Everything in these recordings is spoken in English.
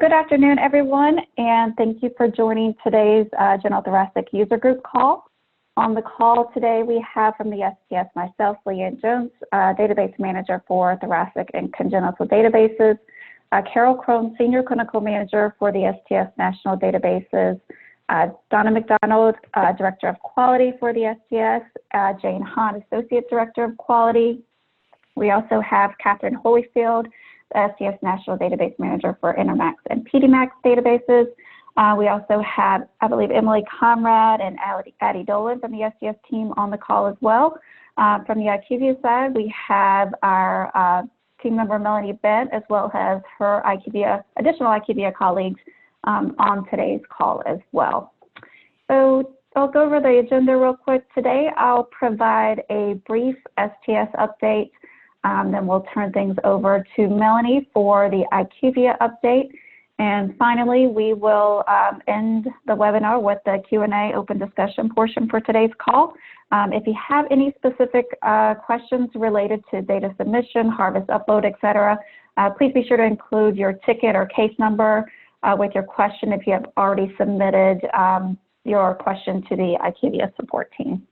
Good afternoon, everyone, and thank you for joining today's General Thoracic User Group call. On the call today, we have from the STS myself, Leanne Jones, Database Manager for Thoracic and Congenital Databases, Carol Crone, Senior Clinical Manager for the STS National Databases, Donna McDonald, Director of Quality for the STS, Jane Hahn, Associate Director of Quality. We also have Catherine Holyfield, the STS National Database Manager for Intermax and PDMax databases. We also have, I believe, Emily Conrad and Addie Dolan from the STS team on the call as well. From the IQVIA side, we have our team member Melanie Bent, as well as her additional IQVIA colleagues on today's call as well. So I'll go over the agenda real quick. Today, I'll provide a brief STS update. Then we'll turn things over to Melanie for the IQVIA update. And finally, we will end the webinar with the Q&A open discussion portion for today's call. If you have any specific questions related to data submission, harvest upload, etc., please be sure to include your ticket or case number with your question if you have already submitted your question to the IQVIA support team.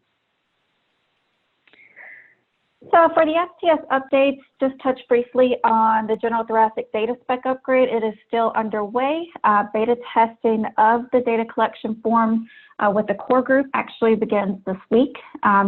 So for the STS updates, just touch briefly on the General Thoracic data spec upgrade. It is still underway. Beta testing of the data collection form with the core group actually begins this week.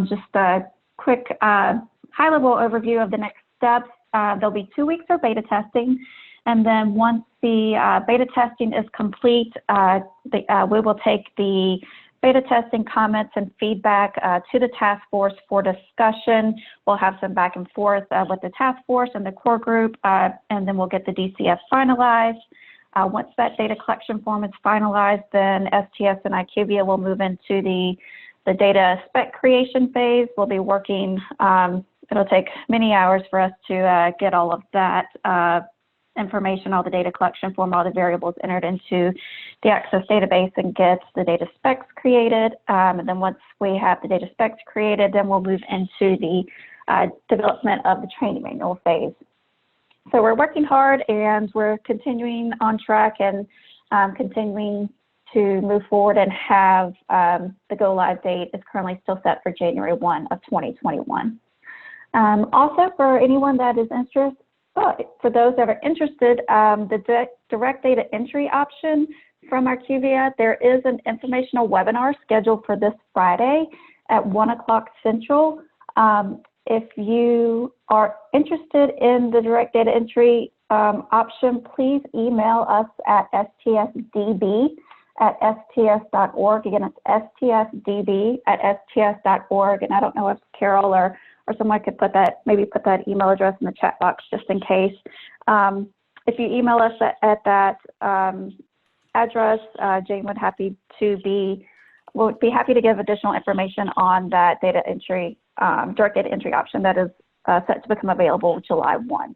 Just a quick high-level overview of the next steps. There'll be 2 weeks of beta testing. And then once the beta testing is complete, we will take the beta testing comments and feedback to the task force for discussion. We'll have some back and forth with the task force and the core group, and then we'll get the DCF finalized. Once that data collection form is finalized, then STS and IQVIA will move into the data spec creation phase. We'll be working, it'll take many hours for us to get all of that information, all the data collection form, all the variables entered into the Access database and get the data specs created. And then once we have the data specs created, then we'll move into the development of the training manual phase. So we're working hard and we're continuing on track and continuing to move forward and have the go live date is currently still set for January 1 of 2021. Also, for anyone that is interested, for those that are interested, the direct data entry option from IQVIA, there is an informational webinar scheduled for this Friday at 1 o'clock Central. If you are interested in the direct data entry option, please email us at stsdb@sts.org. Again, it's stsdb@sts.org. And I don't know if Carol or someone could maybe put that email address in the chat box just in case. If you email us at that address, Jane would be happy to give additional information on that data entry, direct data entry option that is set to become available July 1.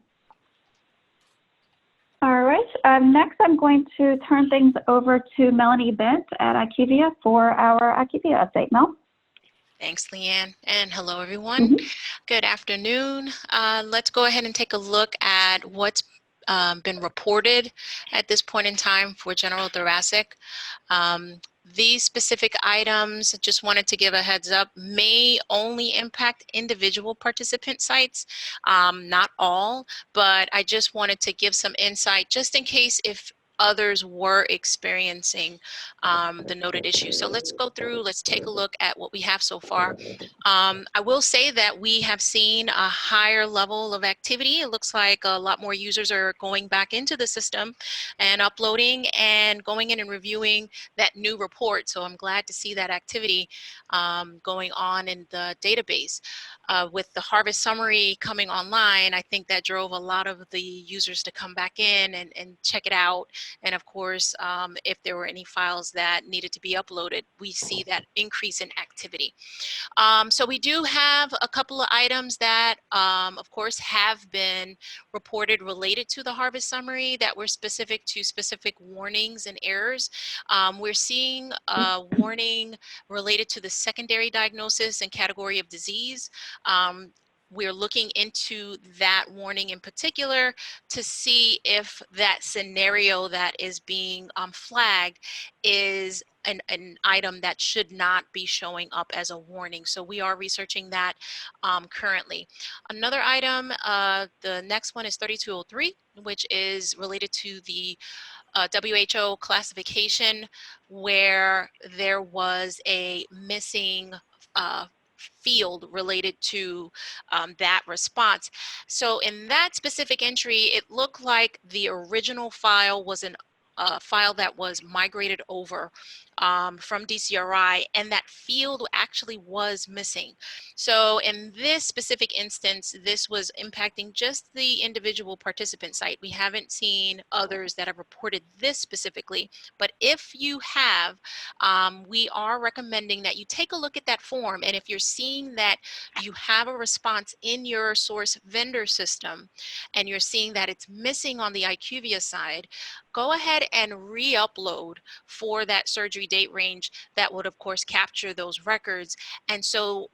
All right, next I'm going to turn things over to Melanie Bent at IQVIA for our IQVIA update. Mel? Thanks, Leanne, and hello, everyone. Good afternoon. Let's go ahead and take a look at what's been reported at this point in time for General Thoracic. These specific items, just wanted to give a heads up, may only impact individual participant sites, not all, but I just wanted to give some insight just in case if others were experiencing the noted issues. So let's go through, let's take a look at what we have so far. I will say that we have seen a higher level of activity. It looks like a lot more users are going back into the system and uploading and going in and reviewing that new report. So I'm glad to see that activity going on in the database. With the harvest summary coming online, I think that drove a lot of the users to come back in and check it out. And of course, if there were any files that needed to be uploaded, we see that increase in activity. So we do have a couple of items that, of course, have been reported related to the harvest summary that were specific to specific warnings and errors. We're seeing a warning related to the secondary diagnosis and category of disease. we're looking into that warning in particular to see if that scenario that is being flagged is an item that should not be showing up as a warning. So we are researching that currently. Another item, the next one is 3203, which is related to the WHO classification where there was a missing field related to that response. So in that specific entry, it looked like the original file was a file that was migrated over from DCRI, and that field actually was missing. So in this specific instance, this was impacting just the individual participant site. We haven't seen others that have reported this specifically, but if you have, we are recommending that you take a look at that form, and if you're seeing that you have a response in your source vendor system and you're seeing that it's missing on the IQVIA side, go ahead and re-upload for that surgery date range that would of course capture those records, and so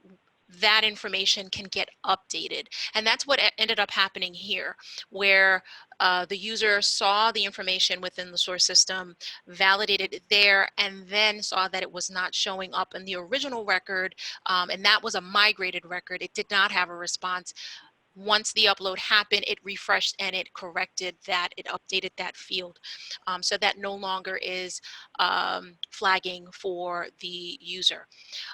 that information can get updated. And that's what ended up happening here, where the user saw the information within the source system, validated it there, and then saw that it was not showing up in the original record, and that was a migrated record. It did not have a response. Once the upload happened, it refreshed and it corrected that, it updated that field. So that no longer is flagging for the user.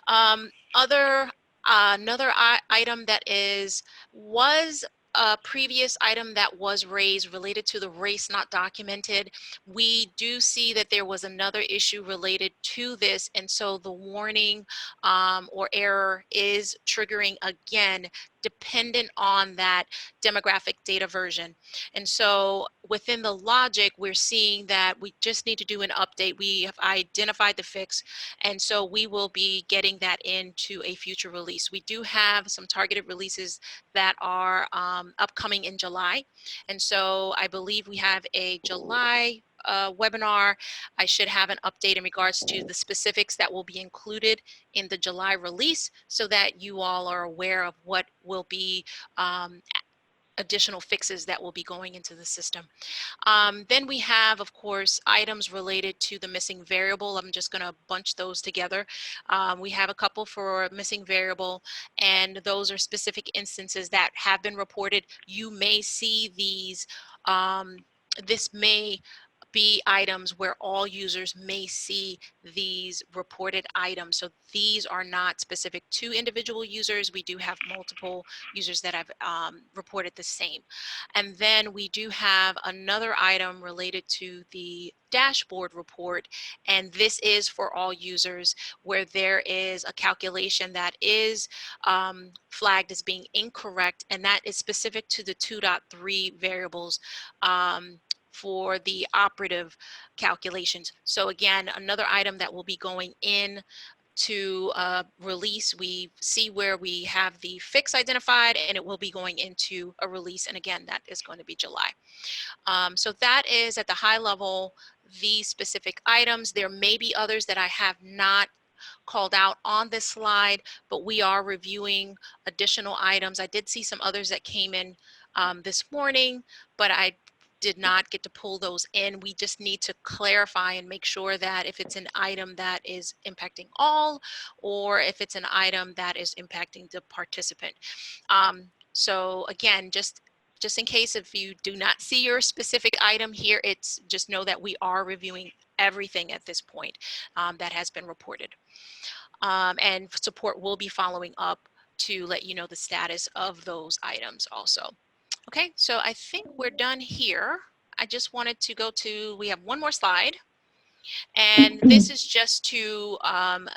Another item that was a previous item that was raised related to the race not documented. We do see that there was another issue related to this, and so the warning or error is triggering again, dependent on that demographic data version. And so within the logic, we're seeing that we just need to do an update. We have identified the fix, and so we will be getting that into a future release. We do have some targeted releases that are upcoming in July. And so I believe we have a July webinar. I should have an update in regards to the specifics that will be included in the July release so that you all are aware of what will be additional fixes that will be going into the system. Then we have, of course, items related to the missing variable. I'm just going to bunch those together. We have a couple for missing variable, and those are specific instances that have been reported. You may see these. This may be items where all users may see these reported items. So these are not specific to individual users. We do have multiple users that have reported the same. And then we do have another item related to the dashboard report, and this is for all users where there is a calculation that is flagged as being incorrect, and that is specific to the 2.3 variables for the operative calculations. So again, another item that will be going in to release. We see where we have the fix identified, and it will be going into a release. And again, that is going to be July. So that is at the high level, the specific items. There may be others that I have not called out on this slide, but we are reviewing additional items. I did see some others that came in this morning, but I did not get to pull those in. We just need to clarify and make sure that if it's an item that is impacting all, or if it's an item that is impacting the participant. So again, just in case if you do not see your specific item here, it's just know that we are reviewing everything at this point that has been reported. And support will be following up to let you know the status of those items also. Okay, so I think we're done here. I just wanted to go to, we have one more slide. And this is just to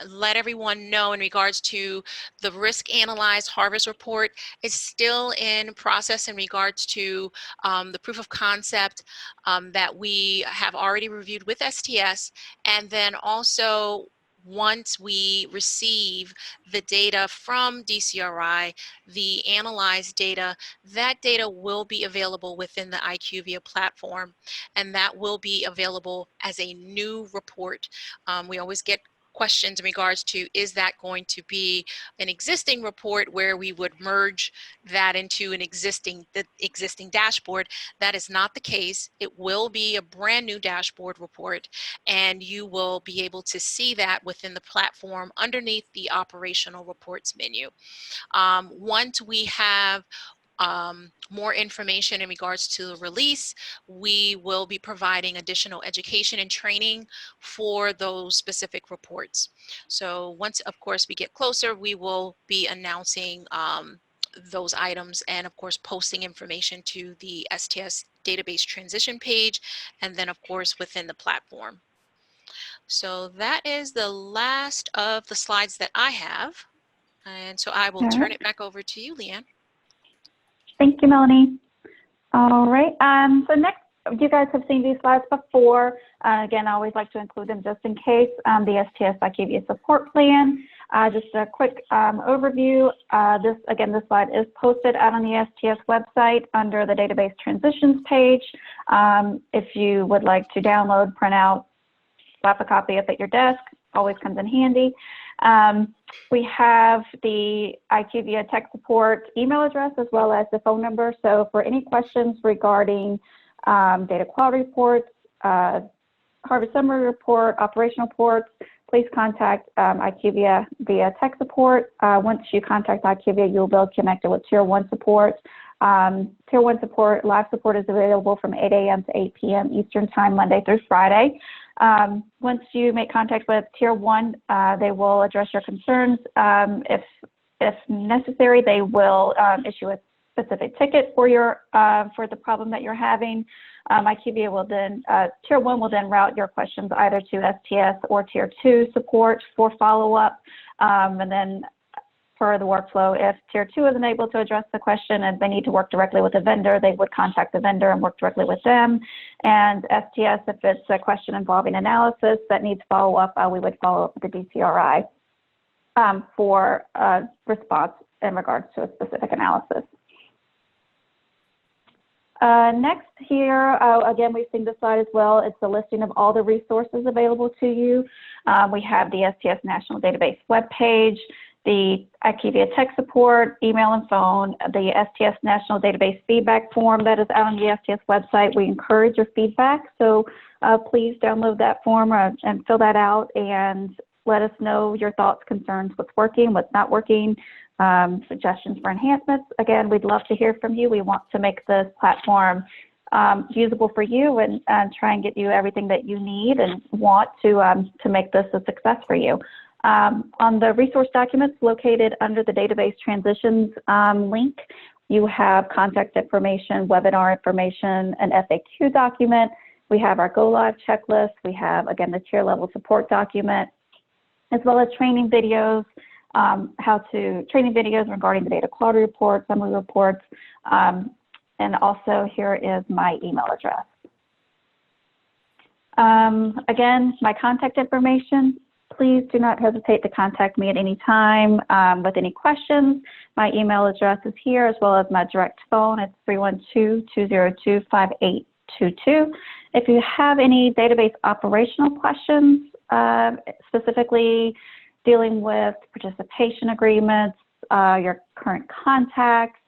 let everyone know in regards to the risk analyzed harvest report is still in process in regards to the proof of concept that we have already reviewed with STS, and then also once we receive the data from DCRI, the analyzed data, that data will be available within the IQVIA platform, and that will be available as a new report. We always get questions in regards to, is that going to be an existing report where we would merge that into the existing dashboard? That is not the case. It will be a brand new dashboard report, and you will be able to see that within the platform underneath the operational reports menu. Once we have more information in regards to the release, we will be providing additional education and training for those specific reports. So once, of course, we get closer, we will be announcing those items and, of course, posting information to the STS database transition page, and then, of course, within the platform. So that is the last of the slides that I have. And so I will turn it back over to you, Leanne. Thank you, Melanie. All right. So next, you guys have seen these slides before. Again, I always like to include them just in case. The STS IQVIA support plan. Just a quick overview. This slide is posted out on the STS website under the database transitions page. If you would like to download, print out, slap a copy up at your desk, always comes in handy. We have the IQVIA tech support email address as well as the phone number. So for any questions regarding data quality reports, harvest summary report, operational reports, please contact IQVIA via tech support. Once you contact IQVIA, you'll be connected with Tier 1 support. Tier 1 support, live support is available from 8 a.m. to 8 p.m. Eastern Time, Monday through Friday. Once you make contact with Tier 1, they will address your concerns. If necessary, they will issue a specific ticket for the problem that you're having. IQVIA will then, Tier 1 will then route your questions either to STS or Tier 2 support for follow-up. And then for the workflow, if Tier 2 isn't able to address the question and they need to work directly with a vendor, they would contact the vendor and work directly with them. And STS, if it's a question involving analysis that needs follow-up, we would follow up with the DCRI for a response in regards to a specific analysis. Next here, again, we've seen this slide as well. It's a listing of all the resources available to you. We have the STS National Database webpage, the IQVIA tech support, email and phone, the STS National Database feedback form that is out on the STS website. We encourage your feedback, so please download that form and fill that out and let us know your thoughts, concerns, what's working, what's not working, suggestions for enhancements. Again, we'd love to hear from you. We want to make this platform usable for you and try and get you everything that you need and want to make this a success for you. On the resource documents located under the database transitions link, you have contact information, webinar information, an FAQ document. We have our go live checklist. We have, again, the tier level support document, as well as training videos, training videos regarding the data quality report, summary reports, and also here is my email address. Again, my contact information. Please do not hesitate to contact me at any time with any questions. My email address is here, as well as my direct phone. It's 312-202-5822. If you have any database operational questions, specifically dealing with participation agreements, your current contacts,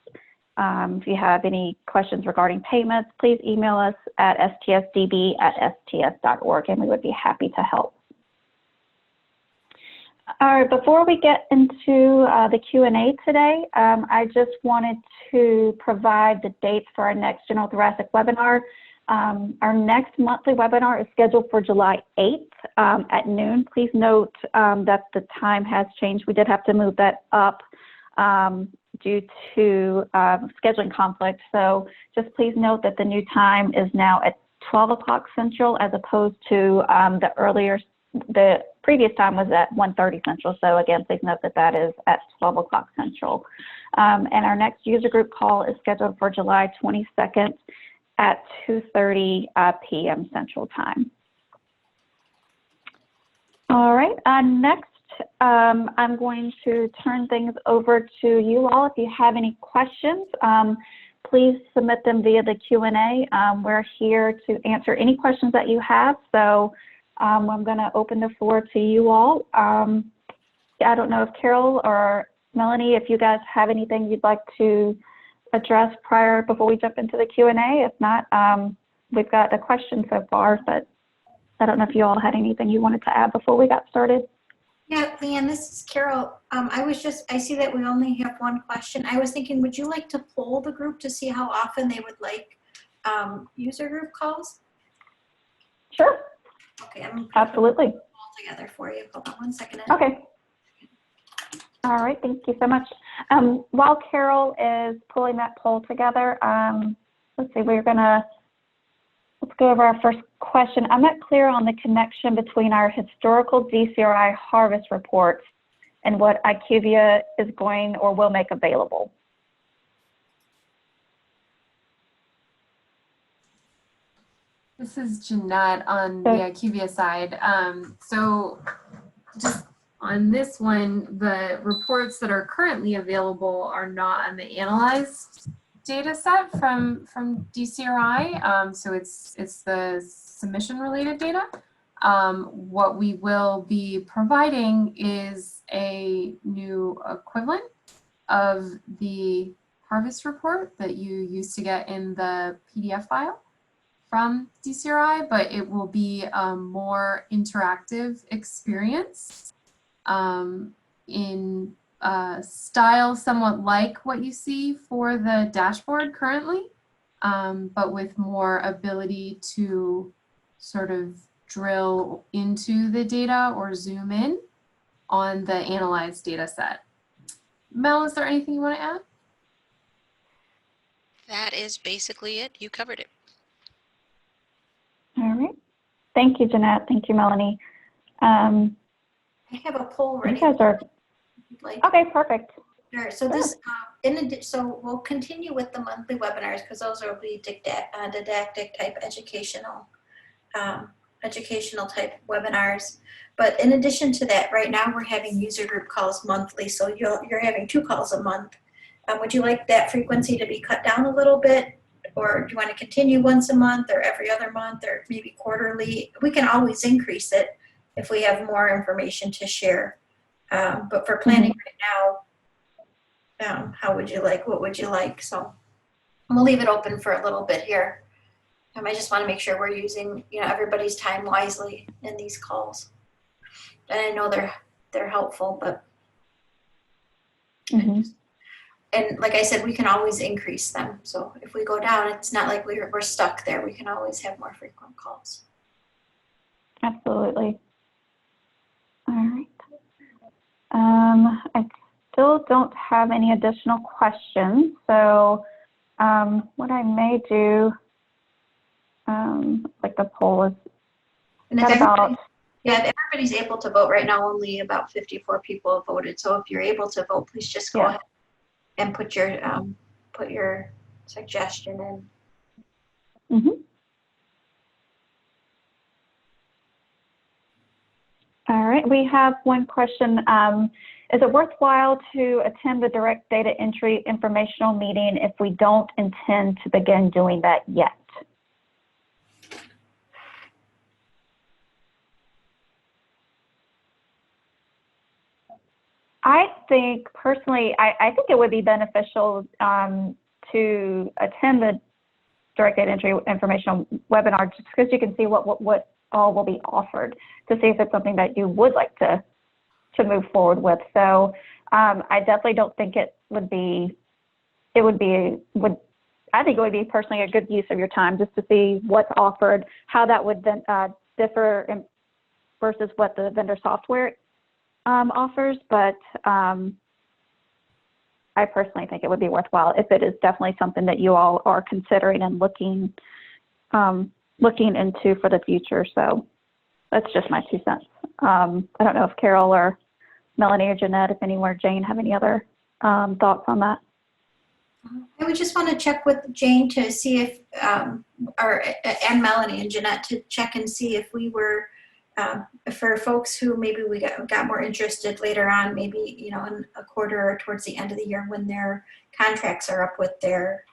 if you have any questions regarding payments, please email us at stsdb@sts.org, and we would be happy to help. All right, before we get into the Q&A today, I just wanted to provide the dates for our next General Thoracic webinar. Our next monthly webinar is scheduled for July 8th at noon. Please note that the time has changed. We did have to move that up due to scheduling conflict. So just please note that the new time is now at 12 o'clock Central, as opposed to the previous time was at 1:30 Central. So again, please note that that is at 12 o'clock Central. And our next user group call is scheduled for July 22nd at 2:30 p.m. Central Time. All right, next I'm going to turn things over to you all. If you have any questions, please submit them via the Q&A. We're here to answer any questions that you have, so I'm going to open the floor to you all. I don't know if Carol or Melanie, if you guys have anything you'd like to address before we jump into the Q&A. If not, we've got a question so far, but I don't know if you all had anything you wanted to add before we got started. Yeah, Leanne, this is Carol. I see that we only have one question. I was thinking, would you like to poll the group to see how often they would like user group calls? Sure. Okay, I'm absolutely. All together for you. Hold on 1 second. Okay. All right, thank you so much. While Carol is pulling that poll together, let's see, let's go over our first question. I'm not clear on the connection between our historical DCRI harvest reports and what IQVIA is going or will make available. This is Jeanette on the IQVIA side. So just on this one, the reports that are currently available are not on the analyzed data set from DCRI. So it's the submission related data. What we will be providing is a new equivalent of the harvest report that you used to get in the PDF file from DCRI, but it will be a more interactive experience in style somewhat like what you see for the dashboard currently, but with more ability to sort of drill into the data or zoom in on the analyzed data set. Mel, is there anything you want to add? That is basically it. You covered it. All right. Thank you, Jeanette. Thank you, Melanie. I have a poll ready. You guys are okay. Perfect. Sure. So this, so we'll continue with the monthly webinars because those will be didactic type educational type webinars. But in addition to that, right now we're having user group calls monthly. So you're having 2 calls a month. Would you like that frequency to be cut down a little bit? Or do you want to continue once a month or every other month or maybe quarterly? We can always increase it if we have more information to share. But for planning right now, what would you like? So we'll leave it open for a little bit here. I just want to make sure we're using everybody's time wisely in these calls. And I know they're helpful, but and like I said, we can always increase them. So if we go down, it's not like we're stuck there. We can always have more frequent calls. Absolutely. All right. I still don't have any additional questions. So what I may do, like the poll is if everybody's able to vote right now, only about 54 people have voted. So if you're able to vote, please just go ahead and put your suggestion in. All right, we have one question. Is it worthwhile to attend the direct data entry informational meeting if we don't intend to begin doing that yet? I think personally, I think it would be beneficial to attend the direct data entry informational webinar just because you can see what all will be offered to see if it's something that you would like to move forward with. So I definitely don't think I think it would be personally a good use of your time just to see what's offered, how that would then differ versus what the vendor software offers, but I personally think it would be worthwhile if it is definitely something that you all are considering and looking into for the future. So that's just my 2 cents. I don't know if Carol or Melanie or Jeanette, if anyone or Jane have any other thoughts on that. I would just want to check with Jane to see if, and Melanie and Jeanette to check and see if we were, for folks who maybe we got more interested later on, maybe, in a quarter or towards the end of the year when their contracts are up with their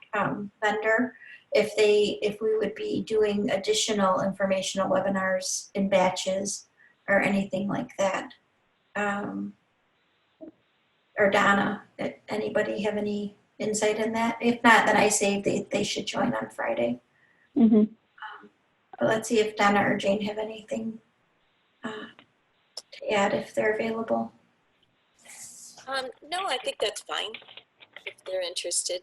vendor, if we would be doing additional informational webinars in batches or anything like that. Or Donna, anybody have any insight in that? If not, then I say they should join on Friday. Mm-hmm. But let's see if Donna or Jane have anything to add if they're available. No, I think that's fine if they're interested.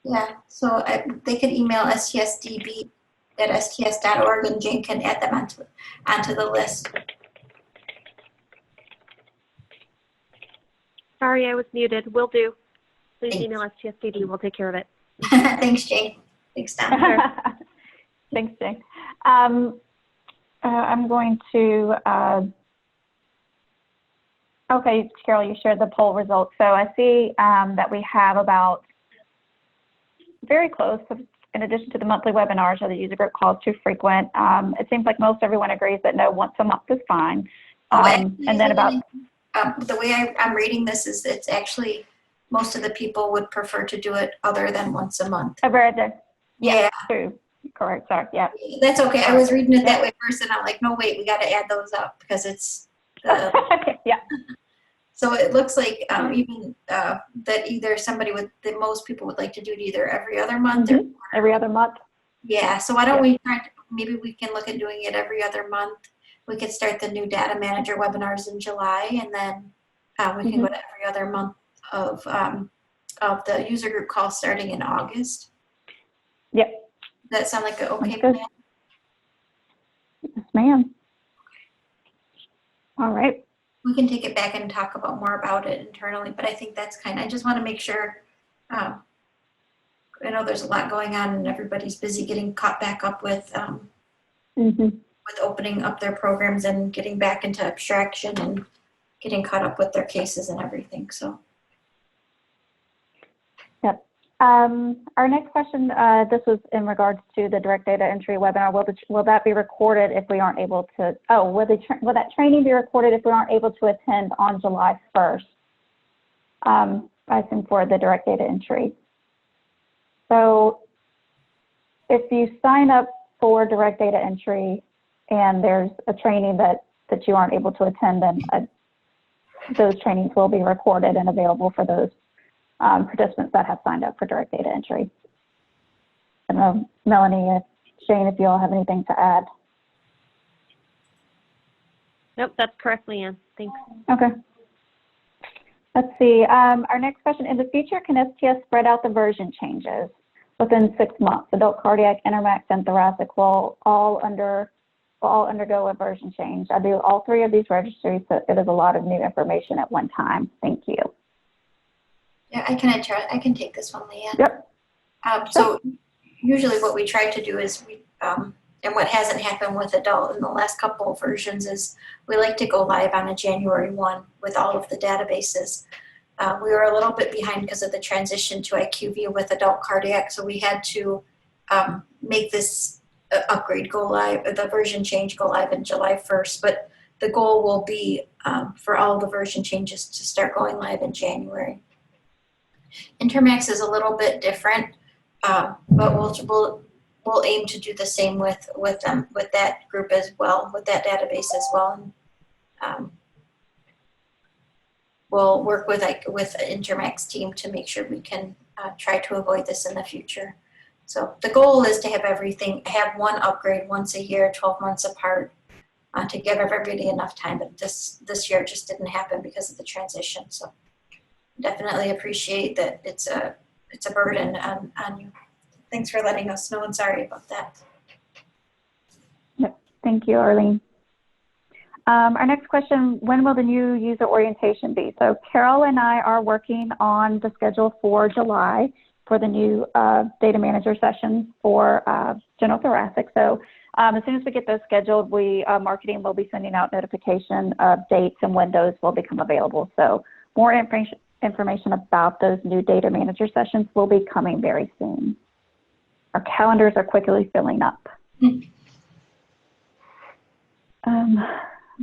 Yeah, so they could email stsdb@sts.org and Jane can add them onto the list. Sorry, I was muted. Will do. Please Thanks. email STSDB. We'll take care of it. Thanks, Jane. Thanks, Donna. Thanks, Jane. I'm going to, okay, Carol, you shared the poll results. So I see that we have about very close, in addition to the monthly webinars, are the user group calls too frequent? It seems like most everyone agrees that no, once a month is fine. And then about... the way I'm reading this is it's actually, most of the people would prefer to do it other than once a month. Yeah, true. Correct, sorry, yeah. That's okay. I was reading it that way first and I'm like, no, wait, we got to add those up because it's the... Yeah. So it looks like even that either somebody would, that most people would like to do it either every other month or every other month. Yeah, so why don't we try to, maybe we can look at doing it every other month. We could start the new data manager webinars in July and then we can go to every other month of the user group call starting in August. Yep. Does that sound like an okay plan? Yes, ma'am. All right. We can take it back and talk about more about it internally, but I think that's kind of, I just want to make sure, I know there's a lot going on and everybody's busy getting caught back up with with opening up their programs and getting back into abstraction and getting caught up with their cases and everything, so. Yep. Our next question, this was in regards to the direct data entry webinar. Will that be recorded if we aren't able to, will that training be recorded if we aren't able to attend on July 1st? I assume for the direct data entry. So if you sign up for direct data entry and there's a training that you aren't able to attend, then those trainings will be recorded and available for those participants that have signed up for direct data entry. I don't know, Melanie, Shane, if you all have anything to add. Nope, that's correct, Leanne. Thanks. Okay. Let's see. Our next question, in the future, can STS spread out the version changes within 6 months? Adult cardiac, intermax, and thoracic will all undergo a version change. I do all 3 of these registries, so it is a lot of new information at one time. Thank you. Yeah, I can take this one, Leanne. Yep. So usually what we try to do is and what hasn't happened with adult in the last couple of versions is we like to go live on a January 1 with all of the databases. We were a little bit behind because of the transition to IQVIA with adult cardiac, so we had to make this upgrade go live, the version change go live in July 1st, but the goal will be for all the version changes to start going live in January. Intermax is a little bit different, but we'll aim to do the same with that group as well, with that database as well. And, we'll work with the Intermax team to make sure we can try to avoid this in the future. So the goal is to have one upgrade once a year, 12 months apart, to give everybody enough time. But this year it just didn't happen because of the transition. So definitely appreciate that it's a burden on you. Thanks for letting us know, and sorry about that. Yep. Thank you, Arlene. Our next question, when will the new user orientation be? So Carol and I are working on the schedule for July for the new data manager sessions for general thoracic. So as soon as we get those scheduled, marketing will be sending out notification of dates and windows will become available. So more information about those new data manager sessions will be coming very soon. Our calendars are quickly filling up. Let's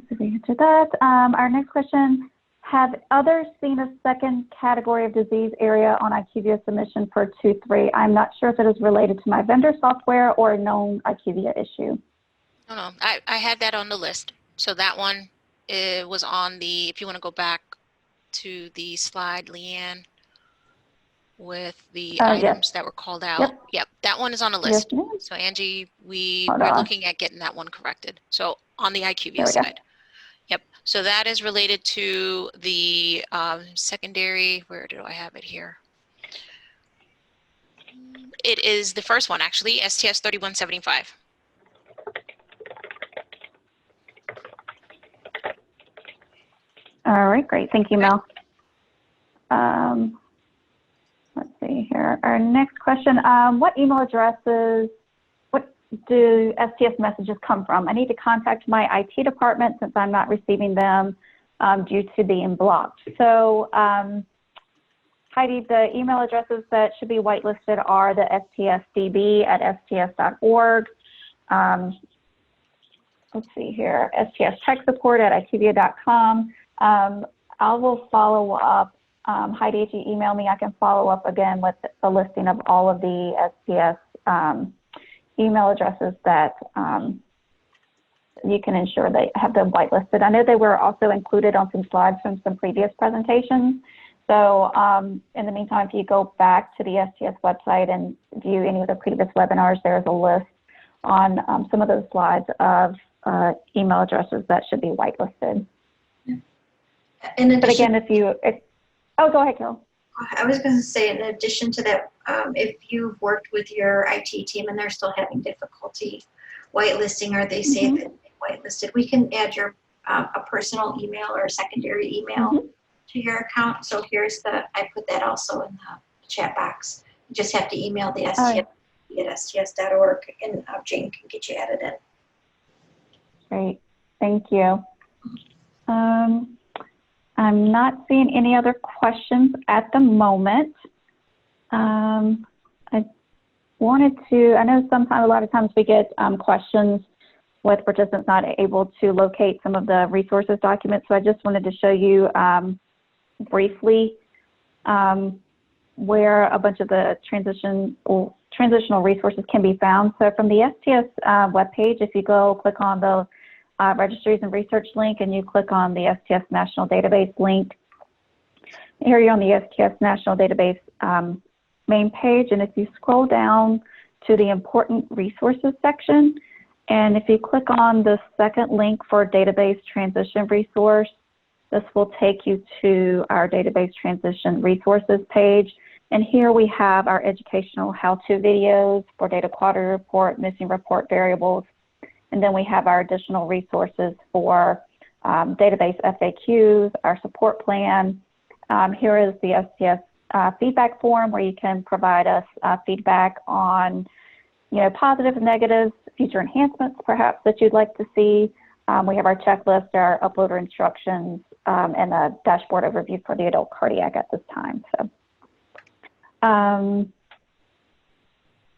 see if we answer that. Our next question, Have others seen a second category of disease area on IQVIA submission for 2.3? I'm not sure if it is related to my vendor software or a known IQVIA issue. No, I had that on the list. So that one was on the, if you want to go back to the slide, Leanne, with the items that were called out. Yep, that one is on the list. Yes, So Angie, we're Hold on. looking at getting that one corrected. So on the IQVIA side. Yep, so that is related to the secondary, where do I have it here? It is the first one actually, STS 3175. All right, great. Thank you, Mel. Let's see here. Our next question, what email addresses, what do STS messages come from? I need to contact my IT department since I'm not receiving them due to being blocked. So Heidi, the email addresses that should be whitelisted are the stsdb@sts.org. Let's see here, ststechsupport@IQVIA.com. I will follow up. Heidi, if you email me, I can follow up again with the listing of all of the STS email addresses that you can ensure they have them whitelisted. I know they were also included on some slides from some previous presentations. So in the meantime, if you go back to the STS website and view any of the previous webinars, there's a list on some of those slides of email addresses that should be whitelisted. But again, oh, go ahead, Carol. I was going to say, in addition to that, if you've worked with your IT team and they're still having difficulty whitelisting, or they say that they whitelisted, we can add your a personal email or a secondary email to your account. So here's I put that also in the chat box. You just have to email the STS at sts.org, and Jane can get you added in. Great, thank you. I'm not seeing any other questions at the moment. I know sometimes, a lot of times we get questions with participants not able to locate some of the resources documents. So I just wanted to show you briefly where a bunch of the transitional resources can be found. So from the STS webpage, if you go click on the registries and research link, and you click on the STS National Database link. Here you're on the STS National Database main page, and if you scroll down to the Important Resources section, and if you click on the second link for Database Transition Resource, this will take you to our Database Transition Resources page. And here we have our educational how-to videos for data quality report, missing report variables. And then we have our additional resources for database FAQs, our support plan. Here is the STS feedback form where you can provide us feedback on, positive and negatives, future enhancements perhaps that you'd like to see. We have our checklist, our uploader instructions, and a dashboard overview for the adult cardiac at this time. So.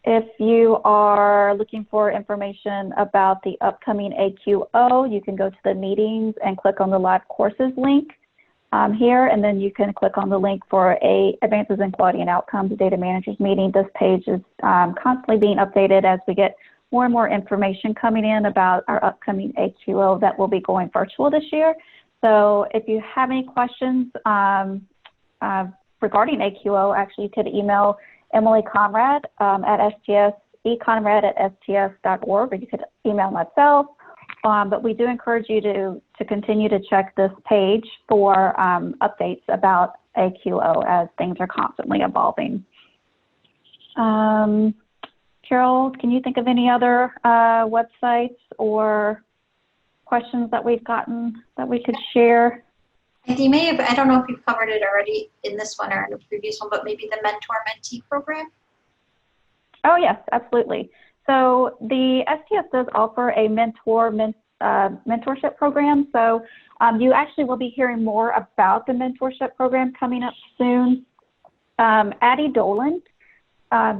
If you are looking for information about the upcoming AQO, you can go to the meetings and click on the live courses link here, and then you can click on the link for Advances in Quality and Outcomes Data Managers meeting. This page is constantly being updated as we get more and more information coming in about our upcoming AQO that will be going virtual this year. So if you have any questions regarding AQO, actually you could email Emily Conrad at econrad@sts.org, or you could email myself. But we do encourage you to continue to check this page for updates about AQO as things are constantly evolving. Carol, can you think of any other websites or questions that we've gotten that we could share? You may have, I don't know if you've covered it already in this one or in the previous one, but maybe the mentor-mentee program? Oh, yes, absolutely. So the STS does offer a mentorship program. So you actually will be hearing more about the mentorship program coming up soon. Addie Dolan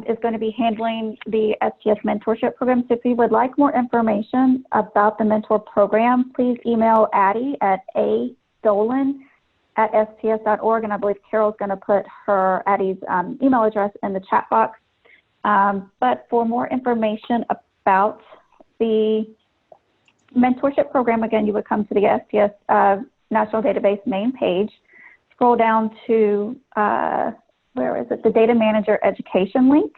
is going to be handling the STS mentorship program. So if you would like more information about the mentor program, please email Addie at adolan@sts.org. sts.org, and I believe Carol's going to put Addie's email address in the chat box. But for more information about the mentorship program, again, you would come to the STS National Database main page, scroll down to, where is it, the Data Manager Education link.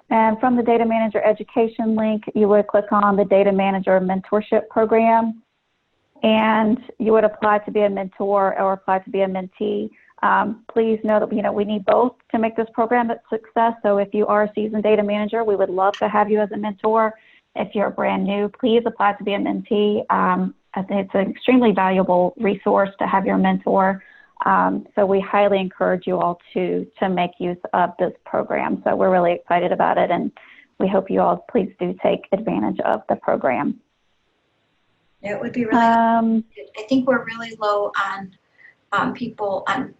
And from the Data Manager Education link, you would click on the Data Manager Mentorship Program, and you would apply to be a mentor or apply to be a mentee. Please know that we need both to make this program a success. So if you are a seasoned data manager, we would love to have you as a mentor. If you're brand new, please apply to be a mentee. I think it's an extremely valuable resource to have your mentor. So we highly encourage you all to make use of this program. So we're really excited about it, and we hope you all please do take advantage of the program. Yeah, it would be really I think we're really low on people, on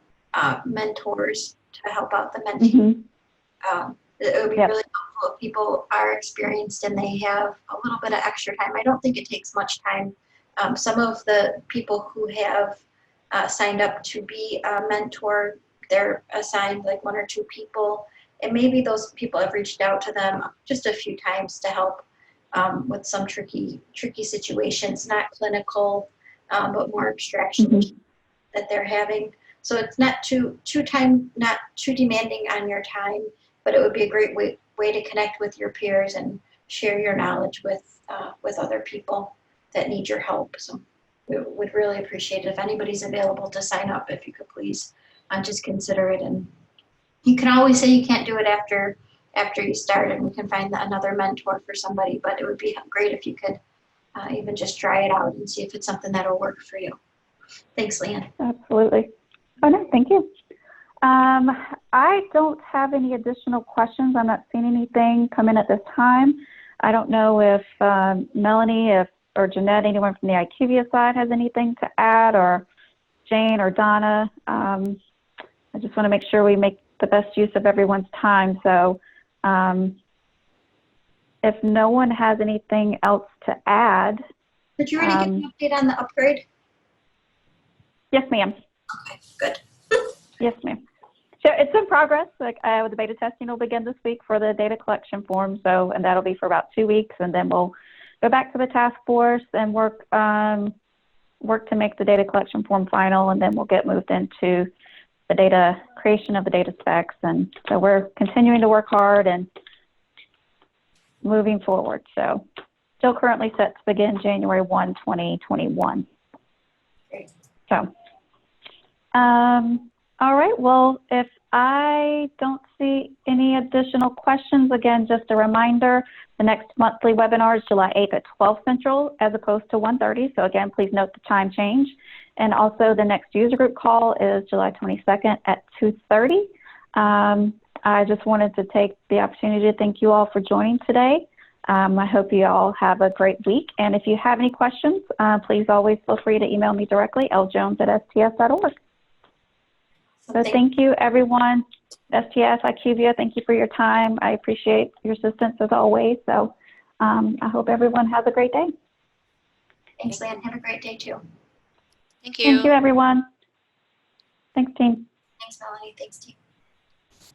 mentors to help out the mentee. It would be really helpful if people are experienced and they have a little bit of extra time. I don't think it takes much time. Some of the people who have signed up to be a mentor, they're assigned like 1 or 2 people, and maybe those people have reached out to them just a few times to help with some tricky situations, not clinical, but more abstraction that they're having. So it's not too demanding on your time, but it would be a great way to connect with your peers and share your knowledge with other people that need your help. So we would really appreciate it if anybody's available to sign up. If you could please just consider it. And you can always say you can't do it after you start, and we can find another mentor for somebody, but it would be great if you could even just try it out and see if it's something that'll work for you. Thanks, Leanne. Absolutely. Oh, no, thank you. I don't have any additional questions. I'm not seeing anything come in at this time. I don't know if Melanie or Jeanette, anyone from the IQVIA side has anything to add, or Jane or Donna. I just want to make sure we make the best use of everyone's time. So if no one has anything else to add. Did you already get an update on the upgrade? Yes, ma'am. Okay, good. Yes, ma'am. So it's in progress. Like the beta testing will begin this week for the data collection form. So, and that'll be for about 2 weeks, and then we'll go back to the task force and work to make the data collection form final, and then we'll get moved into the data creation of the data specs. And so we're continuing to work hard and moving forward. So still currently set to begin January 1, 2021. Great. So, all right, well, if I don't see any additional questions, again, just a reminder, the next monthly webinar is July 8th at 12 Central as opposed to 1:30. So again, please note the time change. And also the next user group call is July 22nd at 2:30. I just wanted to take the opportunity to thank you all for joining today. I hope you all have a great week. And if you have any questions, please always feel free to email me directly, ljones@sts.org. So thank you, everyone. STS, IQVIA, thank you for your time. I appreciate your assistance as always. So I hope everyone has a great day. Thanks, Leanne. Have a great day, too. Thank you. Thank you, everyone. Thanks, team. Thanks, Melanie. Thanks, team.